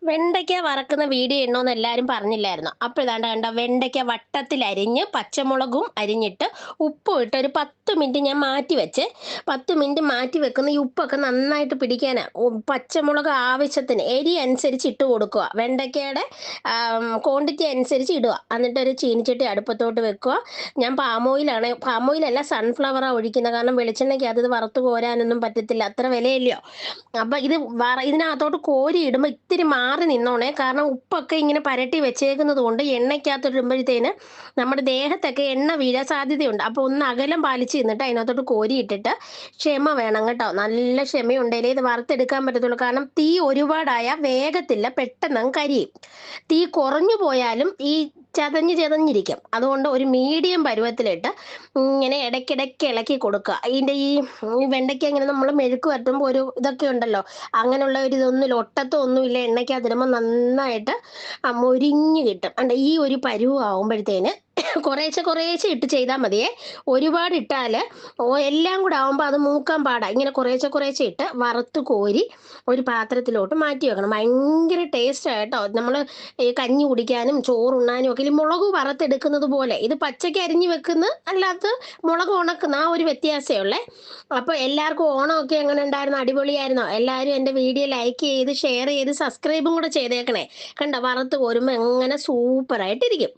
വെണ്ടയ്ക്ക വറക്കുന്ന വീഡിയോ ഇടണോന്ന് എല്ലാരും പറഞ്ഞില്ലായിരുന്നോ? അപ്പൊ ഇതാണ്ട് കണ്ടോ വെണ്ടയ്ക്ക വട്ടത്തിലരിഞ്ഞ് പച്ചമുളകും അരിഞ്ഞിട്ട് ഉപ്പും ഇട്ട് ഒരു 10 മിനിറ്റ് ഞാൻ മാറ്റി വെച്ചേ. 10 മിനിറ്റ് മാറ്റി വെക്കുന്ന ഈ ഉപ്പൊക്കെ നന്നായിട്ട് പിടിക്കാനാ. പച്ചമുളക് ആവശ്യത്തിന് എരി അനുസരിച്ച് ഇട്ട് കൊടുക്കുക. വെണ്ടയ്ക്കയുടെ ക്വാണ്ടിറ്റി അനുസരിച്ച് ഇടുക. എന്നിട്ടൊരു ചീനിച്ചട്ടി അടുപ്പത്തോട്ട് വെക്കുക. ഞാൻ പാമോയിലാണ്, പാമോയിലല്ല സൺഫ്ലവറാ ഒഴിക്കുന്നത്. കാരണം വെളിച്ചെണ്ണയ്ക്കകത്ത് ഇത് വറുത്ത് കോരാനൊന്നും പറ്റത്തില്ല. അത്ര വിലയല്ലയോ. അപ്പൊ ഇത് ഇതിനകത്തോട്ട് കോരി ഇടുമ്പോ ഇത്തിരി മാറി നിന്നോണേ. കാരണം ഉപ്പൊക്കെ ഇങ്ങനെ പരട്ടി വെച്ചേക്കുന്നത് കൊണ്ട് എണ്ണയ്ക്കകത്ത് ഇടുമ്പോഴത്തേന് നമ്മുടെ ദേഹത്തൊക്കെ എണ്ണ വീഴാൻ സാധ്യതയുണ്ട്. അപ്പൊ ഒന്ന് അകലം പാലിച്ച് നിന്നിട്ട് അതിനകത്തോട്ട് കോരി ഇട്ടിട്ട് ക്ഷമ വേണം കേട്ടോ. നല്ല ക്ഷമയുണ്ടെങ്കിലേ ഇത് വറുത്തെടുക്കാൻ പറ്റത്തുള്ളൂ. കാരണം തീ ഒരുപാടായ വേഗത്തില്ല, പെട്ടെന്ന് കരിയും. തീ കുറഞ്ഞു പോയാലും ഈ ചതഞ്ഞിരിക്കും. അതുകൊണ്ട് ഒരു മീഡിയം പരുവത്തിലിട്ട് ഇങ്ങനെ ഇടയ്ക്കിടയ്ക്ക് ഇളക്കി കൊടുക്കുക. ഈ വെണ്ടയ്ക്ക ഇങ്ങനെ നമ്മൾ മെഴുക്ക് വരട്ടുമ്പോൾ ഒരു ഇതൊക്കെ ഉണ്ടല്ലോ, അങ്ങനെയുള്ള ഒരു ഇതൊന്നും ഒട്ടത്തൊന്നുമില്ല. എണ്ണയ്ക്കകത്തിടുമ്പോൾ നന്നായിട്ട് മൊരിഞ്ഞ് കിട്ടും. അണ്ട് ഈ ഒരു പരുവാകുമ്പോഴത്തേന് കുറേശ്ശെ കുറേശ്ശെ ഇട്ട് ചെയ്താൽ മതിയേ. ഒരുപാട് ഇട്ടാൽ എല്ലാം കൂടെ ആവുമ്പോൾ അത് മൂക്കാൻ പാടാ. ഇങ്ങനെ കുറേശ്ശെ കുറേശ്ശെ ഇട്ട് വറുത്ത് കോരി ഒരു പാത്രത്തിലോട്ട് മാറ്റി വെക്കണം. ഭയങ്കര ടേസ്റ്റാണ് കേട്ടോ. നമ്മൾ ഈ കഞ്ഞി കുടിക്കാനും ചോറുണ്ണാനും ഒക്കെ ഈ മുളക് വറുത്തെടുക്കുന്നത് പോലെ ഇത് പച്ചയ്ക്ക് അരിഞ്ഞ് വെക്കുന്ന അല്ലാത്ത മുളക് ഉണക്കുന്ന ആ ഒരു വ്യത്യാസമേ ഉള്ളേ. അപ്പൊ എല്ലാവർക്കും ഓണമൊക്കെ എങ്ങനെ ഉണ്ടായിരുന്നു? അടിപൊളിയായിരുന്നോ? എല്ലാവരും എൻ്റെ വീഡിയോ ലൈക്ക് ചെയ്ത് ഷെയർ ചെയ്ത് സബ്സ്ക്രൈബും കൂടെ ചെയ്തേക്കണേ. കണ്ടോ വറുത്ത് കോരുമ്പോൾ എങ്ങനെ സൂപ്പറായിട്ടിരിക്കും.